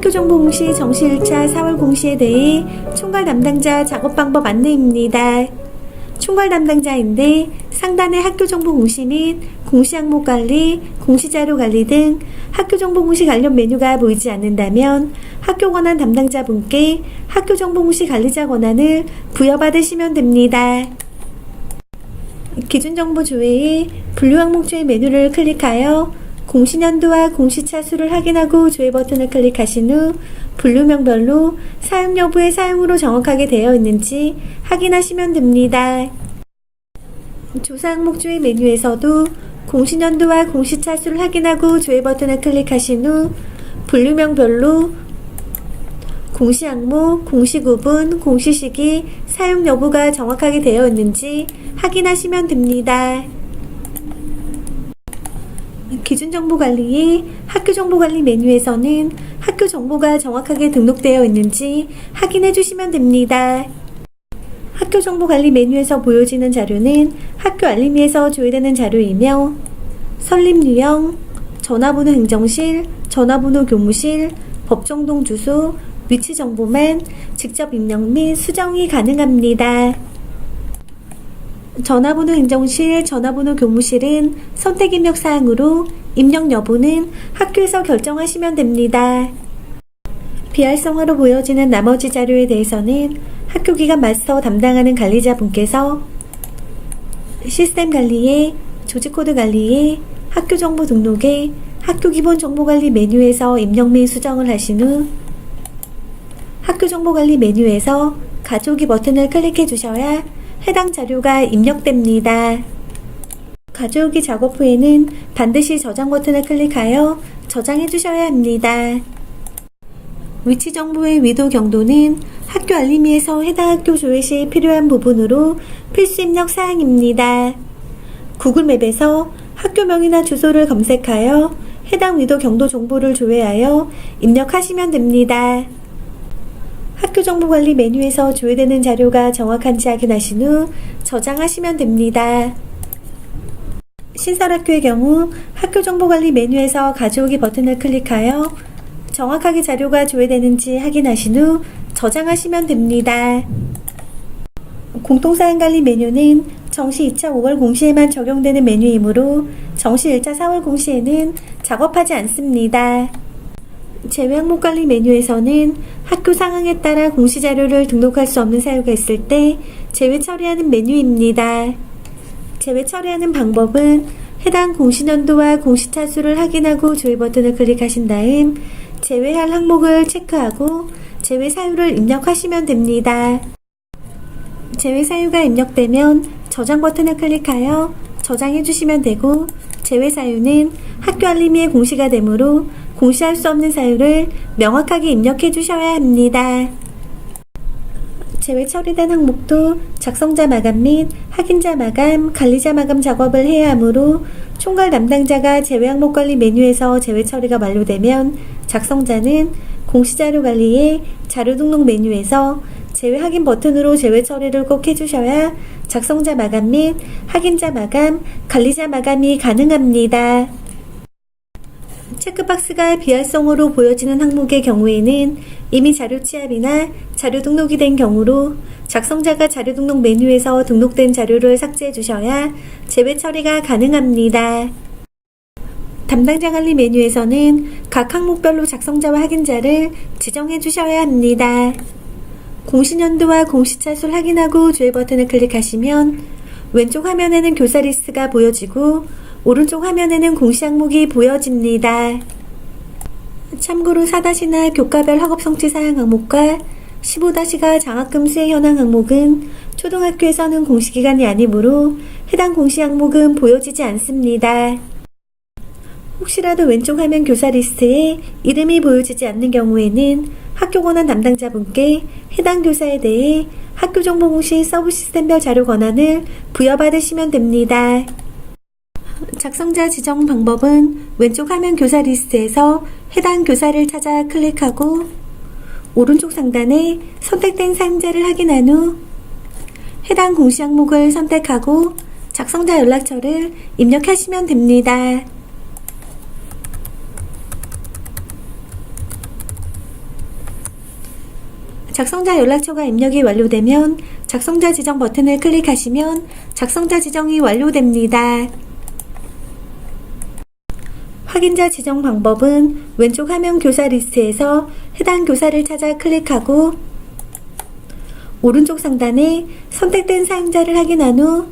학교정보 공시 정시 1차 4월 공시에 대해 총괄 담당자 작업 방법 안내입니다. 총괄 담당자인데 상단의 학교정보 공시 및 공시 항목 관리, 공시자료 관리 등 학교정보 공시 관련 메뉴가 보이지 않는다면 학교 권한 담당자분께 학교정보 공시 관리자 권한을 부여받으시면 됩니다. 기준정보 조회에 분류 항목 조회 메뉴를 클릭하여 공시년도와 공시차 수를 확인하고 조회 버튼을 클릭하신 후 분류명별로 사용 여부의 사용으로 정확하게 되어 있는지 확인하시면 됩니다. 조사 항목 조회 메뉴에서도 공시년도와 공시차 수를 확인하고 조회 버튼을 클릭하신 후 분류명별로 공시 항목, 공시 구분, 공시 시기, 사용 여부가 정확하게 되어 있는지 확인하시면 됩니다. 기준정보관리의 학교정보관리 메뉴에서는 학교 정보가 정확하게 등록되어 있는지 확인해 주시면 됩니다. 학교정보관리 메뉴에서 보여지는 자료는 학교 알림이에서 조회되는 자료이며 설립 유형, 전화번호 행정실, 전화번호 교무실, 법정동 주소, 위치 정보만 직접 입력 및 수정이 가능합니다. 전화번호 행정실, 전화번호 교무실은 선택 입력 사항으로 입력 여부는 학교에서 결정하시면 됩니다. 비활성화로 보여지는 나머지 자료에 대해서는 학교기관 마스터 담당하는 관리자분께서 시스템 관리에, 조직코드 관리에, 학교정보 등록에, 학교기본정보관리 메뉴에서 입력 및 수정을 하신 후 학교정보관리 메뉴에서 가져오기 버튼을 클릭해 주셔야 해당 자료가 입력됩니다. 가져오기 작업 후에는 반드시 저장 버튼을 클릭하여 저장해 주셔야 합니다. 위치 정보의 위도 경도는 학교 알림이에서 해당 학교 조회 시 필요한 부분으로 필수 입력 사항입니다. 구글맵에서 학교명이나 주소를 검색하여 해당 위도 경도 정보를 조회하여 입력하시면 됩니다. 학교정보관리 메뉴에서 조회되는 자료가 정확한지 확인하신 후 저장하시면 됩니다. 신설학교의 경우 학교정보관리 메뉴에서 가져오기 버튼을 클릭하여 정확하게 자료가 조회되는지 확인하신 후 저장하시면 됩니다. 공통사항관리 메뉴는 정시 2차 5월 공시에만 적용되는 메뉴이므로 정시 1차 4월 공시에는 작업하지 않습니다. 제외 항목 관리 메뉴에서는 학교 상황에 따라 공시 자료를 등록할 수 없는 사유가 있을 때 제외 처리하는 메뉴입니다. 제외 처리하는 방법은 해당 공시년도와 공시차 수를 확인하고 조회 버튼을 클릭하신 다음 제외할 항목을 체크하고 제외 사유를 입력하시면 됩니다. 제외 사유가 입력되면 저장 버튼을 클릭하여 저장해 주시면 되고 제외 사유는 학교 알림이의 공시가 되므로 공시할 수 없는 사유를 명확하게 입력해 주셔야 합니다. 제외 처리된 항목도 작성자 마감 및 확인자 마감, 관리자 마감 작업을 해야 하므로 총괄 담당자가 제외 항목 관리 메뉴에서 제외 처리가 완료되면 작성자는 공시자료 관리의 자료 등록 메뉴에서 제외 확인 버튼으로 제외 처리를 꼭 해주셔야 작성자 마감 및 확인자 마감, 관리자 마감이 가능합니다. 체크박스가 비활성으로 보여지는 항목의 경우에는 이미 자료 취합이나 자료 등록이 된 경우로 작성자가 자료 등록 메뉴에서 등록된 자료를 삭제해 주셔야 제외 처리가 가능합니다. 담당자 관리 메뉴에서는 각 항목별로 작성자와 확인자를 지정해 주셔야 합니다. 공시년도와 공시차 수를 확인하고 조회 버튼을 클릭하시면 왼쪽 화면에는 교사 리스트가 보여지고 오른쪽 화면에는 공시 항목이 보여집니다. 참고로 4-나 교과별 학업 성취 사항 항목과 15-가 장학금 수혜 현황 항목은 초등학교에서는 공시기간이 아니므로 해당 공시 항목은 보여지지 않습니다. 혹시라도 왼쪽 화면 교사 리스트에 이름이 보여지지 않는 경우에는 학교 권한 담당자분께 해당 교사에 대해 학교정보공시 서브 시스템별 자료 권한을 부여받으시면 됩니다. 작성자 지정 방법은 왼쪽 화면 교사 리스트에서 해당 교사를 찾아 클릭하고 오른쪽 상단에 선택된 사용자를 확인한 후 해당 공시 항목을 선택하고 작성자 연락처를 입력하시면 됩니다. 작성자 연락처가 입력이 완료되면 작성자 지정 버튼을 클릭하시면 작성자 지정이 완료됩니다. 확인자 지정 방법은 왼쪽 화면 교사 리스트에서 해당 교사를 찾아 클릭하고 오른쪽 상단에 선택된 사용자를 확인한 후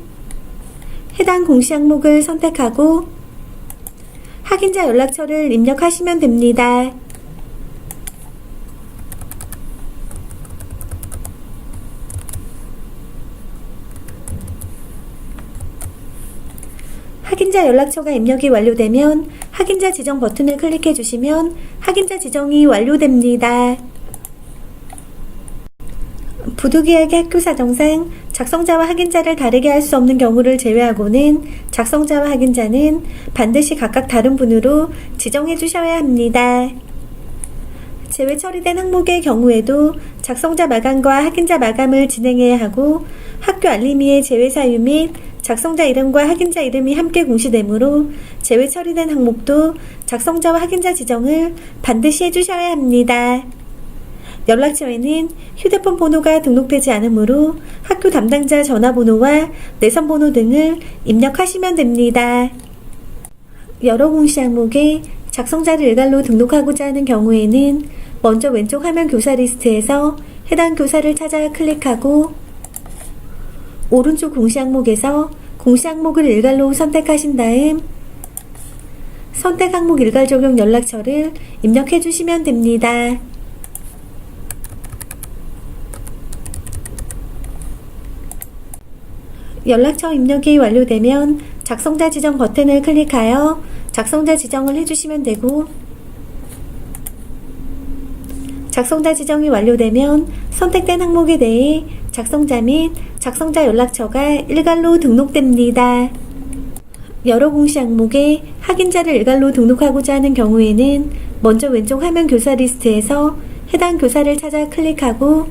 해당 공시 항목을 선택하고 확인자 연락처를 입력하시면 됩니다. 확인자 연락처가 입력이 완료되면 확인자 지정 버튼을 클릭해 주시면 확인자 지정이 완료됩니다. 부득이하게 학교 사정상 작성자와 확인자를 다르게 할 수 없는 경우를 제외하고는 작성자와 확인자는 반드시 각각 다른 분으로 지정해 주셔야 합니다. 제외 처리된 항목의 경우에도 작성자 마감과 확인자 마감을 진행해야 하고 학교 알림이의 제외 사유 및 작성자 이름과 확인자 이름이 함께 공시되므로 제외 처리된 항목도 작성자와 확인자 지정을 반드시 해주셔야 합니다. 연락처에는 휴대폰 번호가 등록되지 않으므로 학교 담당자 전화번호와 내선번호 등을 입력하시면 됩니다. 여러 공시 항목에 작성자를 일괄로 등록하고자 하는 경우에는 먼저 왼쪽 화면 교사 리스트에서 해당 교사를 찾아 클릭하고 오른쪽 공시 항목에서 공시 항목을 일괄로 선택하신 다음 선택 항목 일괄 적용 연락처를 입력해 주시면 됩니다. 연락처 입력이 완료되면 작성자 지정 버튼을 클릭하여 작성자 지정을 해주시면 되고 작성자 지정이 완료되면 선택된 항목에 대해 작성자 및 작성자 연락처가 일괄로 등록됩니다. 여러 공시 항목에 확인자를 일괄로 등록하고자 하는 경우에는 먼저 왼쪽 화면 교사 리스트에서 해당 교사를 찾아 클릭하고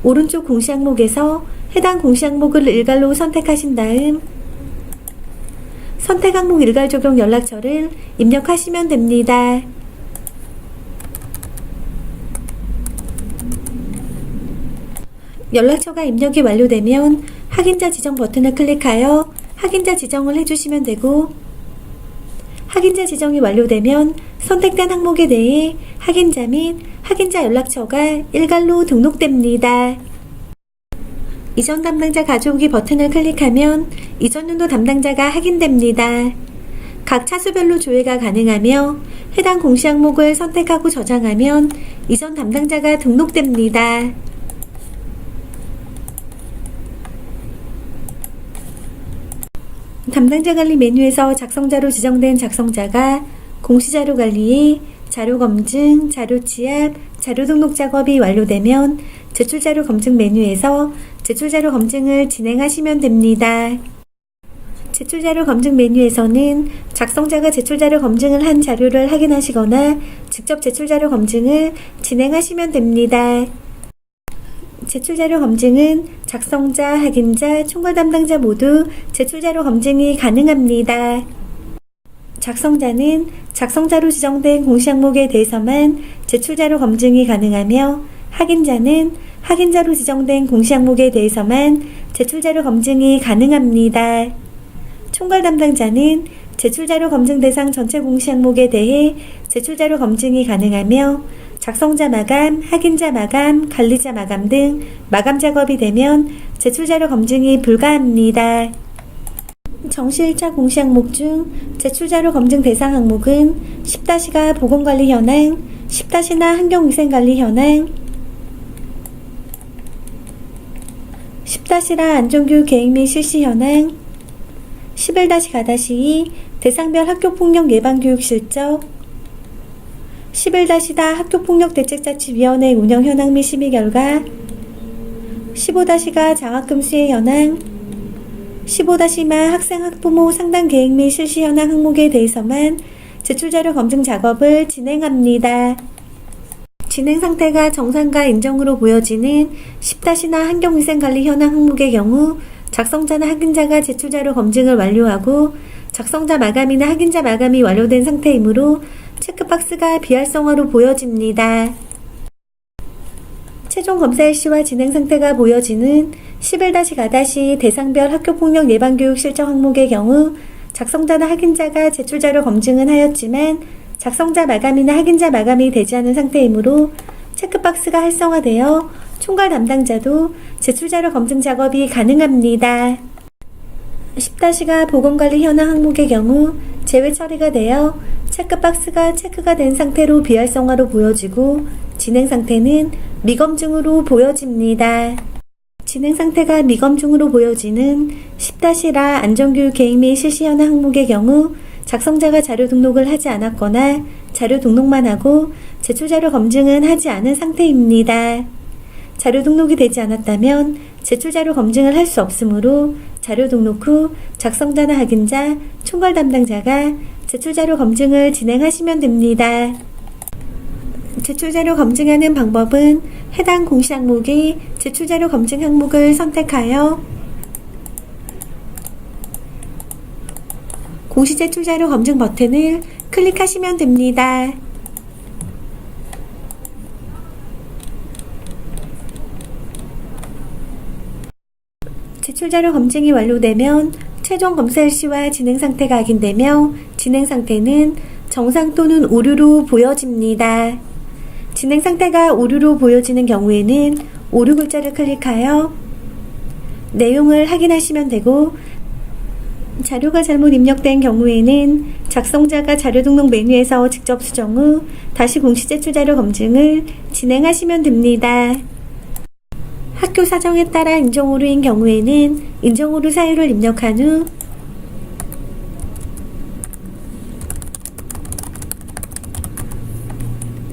오른쪽 공시 항목에서 해당 공시 항목을 일괄로 선택하신 다음 선택 항목 일괄 적용 연락처를 입력하시면 됩니다. 연락처가 입력이 완료되면 확인자 지정 버튼을 클릭하여 확인자 지정을 해주시면 되고 확인자 지정이 완료되면 선택된 항목에 대해 확인자 및 확인자 연락처가 일괄로 등록됩니다. 이전 담당자 가져오기 버튼을 클릭하면 이전 연도 담당자가 확인됩니다. 각 차수별로 조회가 가능하며 해당 공시 항목을 선택하고 저장하면 이전 담당자가 등록됩니다. 담당자 관리 메뉴에서 작성자로 지정된 작성자가 공시자료 관리에 자료 검증, 자료 취합, 자료 등록 작업이 완료되면 제출자료 검증 메뉴에서 제출자료 검증을 진행하시면 됩니다. 제출자료 검증 메뉴에서는 작성자가 제출자료 검증을 한 자료를 확인하시거나 직접 제출자료 검증을 진행하시면 됩니다. 제출자료 검증은 작성자, 확인자, 총괄 담당자 모두 제출자료 검증이 가능합니다. 작성자는 작성자로 지정된 공시 항목에 대해서만 제출자료 검증이 가능하며 확인자는 확인자로 지정된 공시 항목에 대해서만 제출자료 검증이 가능합니다. 총괄 담당자는 제출자료 검증 대상 전체 공시 항목에 대해 제출자료 검증이 가능하며 작성자 마감, 확인자 마감, 관리자 마감 등 마감 작업이 되면 제출자료 검증이 불가합니다. 정시 1차 공시 항목 중 제출자료 검증 대상 항목은 10-가 보건관리 현황, 10-나 환경위생관리 현황, 10-라 안전교육 계획 및 실시 현황, 11-가-2 대상별 학교폭력 예방교육 실적, 11-다 학교폭력대책자치위원회 운영 현황 및 심의 결과, 15-가 장학금 수혜 현황, 15-마 학생 학부모 상담 계획 및 실시 현황 항목에 대해서만 제출자료 검증 작업을 진행합니다. 진행 상태가 정상과 인정으로 보여지는 10-나 환경위생관리 현황 항목의 경우 작성자나 확인자가 제출자료 검증을 완료하고 작성자 마감이나 확인자 마감이 완료된 상태이므로 체크박스가 비활성화로 보여집니다. 최종 검사 일시와 진행 상태가 보여지는 11-4- 대상별 학교폭력 예방교육 실정 항목의 경우 작성자나 확인자가 제출자료 검증은 하였지만 작성자 마감이나 확인자 마감이 되지 않은 상태이므로 체크박스가 활성화되어 총괄 담당자도 제출자료 검증 작업이 가능합니다. 10-가 보건관리 현황 항목의 경우 제외 처리가 되어 체크박스가 체크가 된 상태로 비활성화로 보여지고 진행 상태는 미검증으로 보여집니다. 진행 상태가 미검증으로 보여지는 10-라 안전교육 계획 및 실시 현황 항목의 경우 작성자가 자료 등록을 하지 않았거나 자료 등록만 하고 제출자료 검증은 하지 않은 상태입니다. 자료 등록이 되지 않았다면 제출자료 검증을 할 수 없으므로 자료 등록 후 작성자나 확인자, 총괄 담당자가 제출자료 검증을 진행하시면 됩니다. 제출자료 검증하는 방법은 해당 공시 항목이 제출자료 검증 항목을 선택하여 공시 제출자료 검증 버튼을 클릭하시면 됩니다. 제출자료 검증이 완료되면 최종 검사 일시와 진행 상태가 확인되며 진행 상태는 정상 또는 오류로 보여집니다. 진행 상태가 오류로 보여지는 경우에는 오류 글자를 클릭하여 내용을 확인하시면 되고 자료가 잘못 입력된 경우에는 작성자가 자료 등록 메뉴에서 직접 수정 후 다시 공시 제출자료 검증을 진행하시면 됩니다. 학교 사정에 따라 인정오류인 경우에는 인정오류 사유를 입력한 후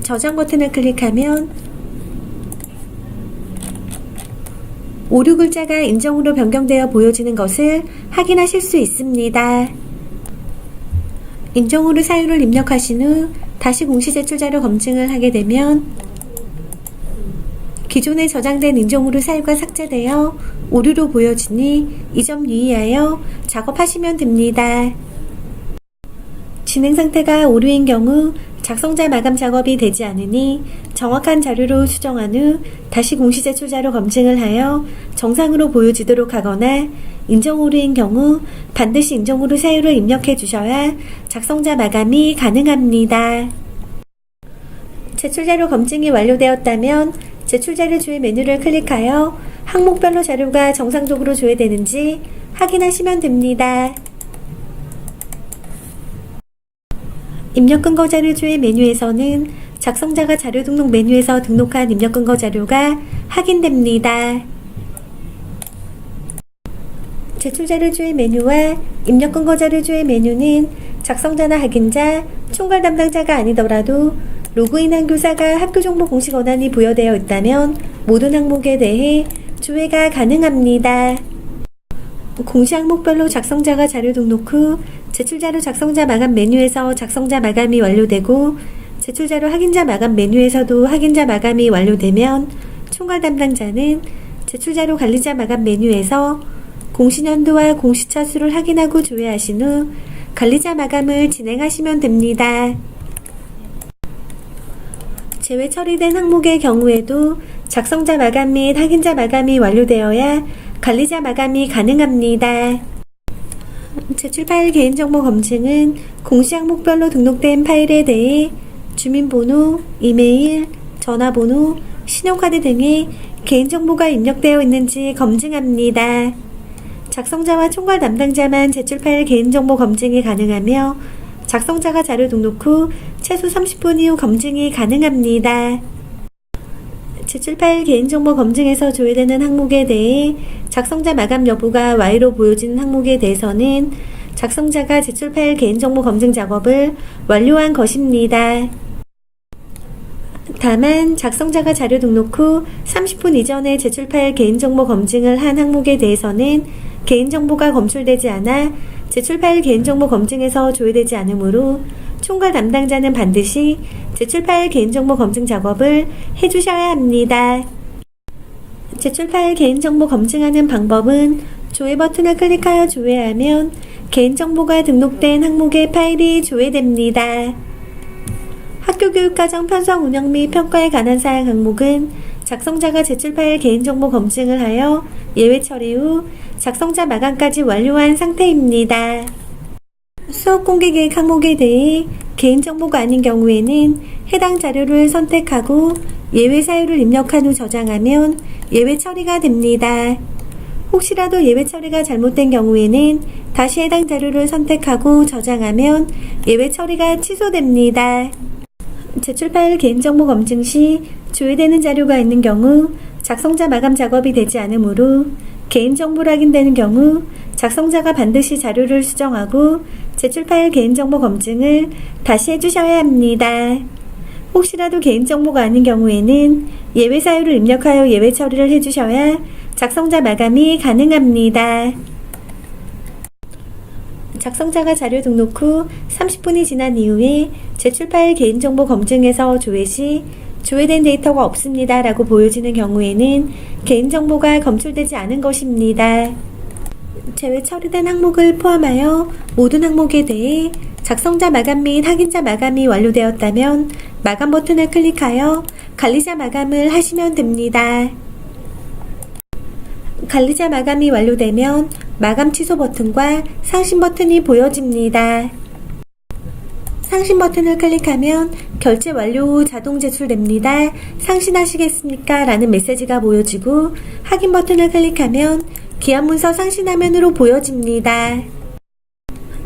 저장 버튼을 클릭하면 오류 글자가 인정으로 변경되어 보여지는 것을 확인하실 수 있습니다. 인정오류 사유를 입력하신 후 다시 공시 제출자료 검증을 하게 되면 기존에 저장된 인정오류 사유가 삭제되어 오류로 보여지니 이 점 유의하여 작업하시면 됩니다. 진행 상태가 오류인 경우 작성자 마감 작업이 되지 않으니 정확한 자료로 수정한 후 다시 공시 제출자료 검증을 하여 정상으로 보여지도록 하거나 인정오류인 경우 반드시 인정오류 사유를 입력해 주셔야 작성자 마감이 가능합니다. 제출자료 검증이 완료되었다면 제출자료 조회 메뉴를 클릭하여 항목별로 자료가 정상적으로 조회되는지 확인하시면 됩니다. 입력근거 자료 조회 메뉴에서는 작성자가 자료 등록 메뉴에서 등록한 입력근거 자료가 확인됩니다. 제출자료 조회 메뉴와 입력근거 자료 조회 메뉴는 작성자나 확인자, 총괄 담당자가 아니더라도 로그인한 교사가 학교정보 공시 권한이 부여되어 있다면 모든 항목에 대해 조회가 가능합니다. 공시 항목별로 작성자가 자료 등록 후 제출자료 작성자 마감 메뉴에서 작성자 마감이 완료되고 제출자료 확인자 마감 메뉴에서도 확인자 마감이 완료되면 총괄 담당자는 제출자료 관리자 마감 메뉴에서 공시년도와 공시차 수를 확인하고 조회하신 후 관리자 마감을 진행하시면 됩니다. 제외 처리된 항목의 경우에도 작성자 마감 및 확인자 마감이 완료되어야 관리자 마감이 가능합니다. 제출 파일 개인정보 검증은 공시 항목별로 등록된 파일에 대해 주민번호, 이메일, 전화번호, 신용카드 등의 개인정보가 입력되어 있는지 검증합니다. 작성자와 총괄 담당자만 제출 파일 개인정보 검증이 가능하며 작성자가 자료 등록 후 최소 30분 이후 검증이 가능합니다. 제출 파일 개인정보 검증에서 조회되는 항목에 대해 작성자 마감 여부가 Y로 보여지는 항목에 대해서는 작성자가 제출 파일 개인정보 검증 작업을 완료한 것입니다. 다만 작성자가 자료 등록 후 30분 이전에 제출 파일 개인정보 검증을 한 항목에 대해서는 개인정보가 검출되지 않아 제출 파일 개인정보 검증에서 조회되지 않으므로 총괄 담당자는 반드시 제출 파일 개인정보 검증 작업을 해주셔야 합니다. 제출 파일 개인정보 검증하는 방법은 조회 버튼을 클릭하여 조회하면 개인정보가 등록된 항목의 파일이 조회됩니다. 학교교육과정 편성 운영 및 평가에 관한 사항 항목은 작성자가 제출 파일 개인정보 검증을 하여 예외 처리 후 작성자 마감까지 완료한 상태입니다. 수업 공개 계획 항목에 대해 개인정보가 아닌 경우에는 해당 자료를 선택하고 예외 사유를 입력한 후 저장하면 예외 처리가 됩니다. 혹시라도 예외 처리가 잘못된 경우에는 다시 해당 자료를 선택하고 저장하면 예외 처리가 취소됩니다. 제출 파일 개인정보 검증 시 조회되는 자료가 있는 경우 작성자 마감 작업이 되지 않으므로 개인정보로 확인되는 경우 작성자가 반드시 자료를 수정하고 제출 파일 개인정보 검증을 다시 해주셔야 합니다. 혹시라도 개인정보가 아닌 경우에는 예외 사유를 입력하여 예외 처리를 해주셔야 작성자 마감이 가능합니다. 작성자가 자료 등록 후 30분이 지난 이후에 제출 파일 개인정보 검증에서 조회 시 조회된 데이터가 없습니다 라고 보여지는 경우에는 개인정보가 검출되지 않은 것입니다. 제외 처리된 항목을 포함하여 모든 항목에 대해 작성자 마감 및 확인자 마감이 완료되었다면 마감 버튼을 클릭하여 관리자 마감을 하시면 됩니다. 관리자 마감이 완료되면 마감 취소 버튼과 상신 버튼이 보여집니다. 상신 버튼을 클릭하면 결제 완료 후 자동 제출됩니다. 상신하시겠습니까? 라는 메시지가 보여지고 확인 버튼을 클릭하면 기한 문서 상신 화면으로 보여집니다.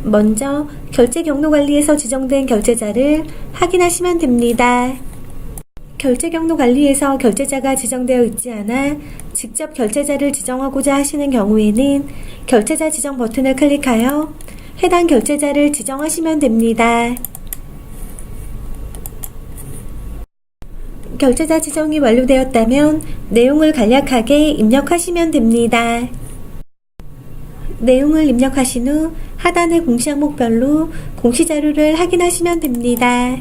먼저 결제 경로 관리에서 지정된 결제자를 확인하시면 됩니다. 결제 경로 관리에서 결제자가 지정되어 있지 않아 직접 결제자를 지정하고자 하시는 경우에는 결제자 지정 버튼을 클릭하여 해당 결제자를 지정하시면 됩니다. 결제자 지정이 완료되었다면 내용을 간략하게 입력하시면 됩니다. 내용을 입력하신 후 하단의 공시 항목별로 공시 자료를 확인하시면 됩니다.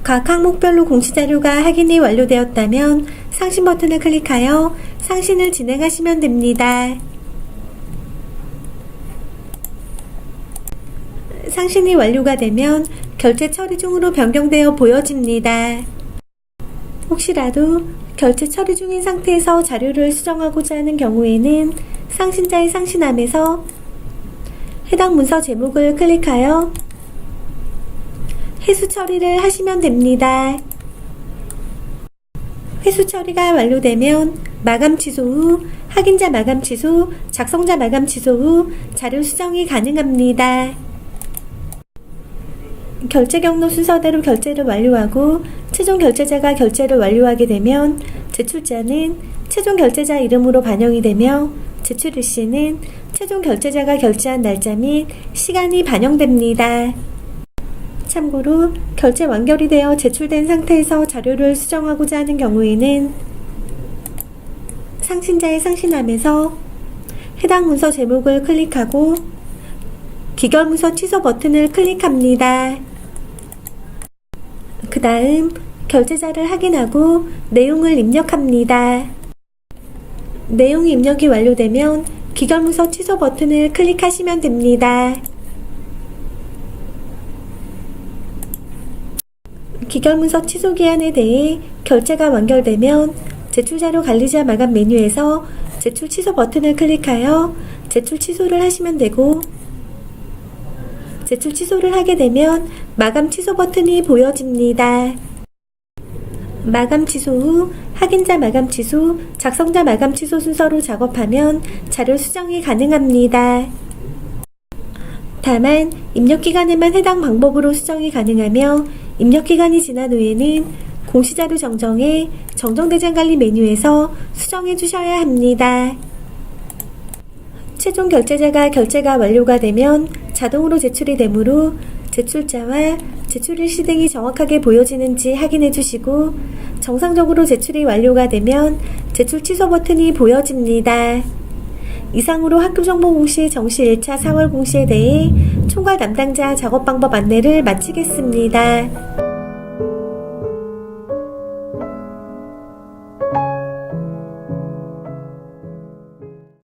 각 항목별로 공시 자료가 확인이 완료되었다면 상신 버튼을 클릭하여 상신을 진행하시면 됩니다. 상신이 완료가 되면 결제 처리 중으로 변경되어 보여집니다. 혹시라도 결제 처리 중인 상태에서 자료를 수정하고자 하는 경우에는 상신자의 상신함에서 해당 문서 제목을 클릭하여 회수 처리를 하시면 됩니다. 회수 처리가 완료되면 마감 취소 후 확인자 마감 취소, 작성자 마감 취소 후 자료 수정이 가능합니다. 결제 경로 순서대로 결제를 완료하고 최종 결제자가 결제를 완료하게 되면 제출자는 최종 결제자 이름으로 반영이 되며 제출 일시는 최종 결제자가 결제한 날짜 및 시간이 반영됩니다. 참고로 결제 완결이 되어 제출된 상태에서 자료를 수정하고자 하는 경우에는 상신자의 상신함에서 해당 문서 제목을 클릭하고 기결 문서 취소 버튼을 클릭합니다. 그 다음 결제자를 확인하고 내용을 입력합니다. 내용 입력이 완료되면 기결 문서 취소 버튼을 클릭하시면 됩니다. 기결 문서 취소 기한에 대해 결제가 완결되면 제출자료 관리자 마감 메뉴에서 제출 취소 버튼을 클릭하여 제출 취소를 하시면 되고 제출 취소를 하게 되면 마감 취소 버튼이 보여집니다. 마감 취소 후 확인자 마감 취소, 작성자 마감 취소 순서로 작업하면 자료 수정이 가능합니다. 다만 입력기간에만 해당 방법으로 수정이 가능하며 입력기간이 지난 후에는 공시자료 정정에 정정대장관리 메뉴에서 수정해 주셔야 합니다. 최종 결제자가 결제가 완료가 되면 자동으로 제출이 되므로 제출자와 제출일시 등이 정확하게 보여지는지 확인해 주시고 정상적으로 제출이 완료가 되면 제출 취소 버튼이 보여집니다. 이상으로 학교정보 공시 정시 1차 4월 공시에 대해 총괄 담당자 작업 방법 안내를 마치겠습니다.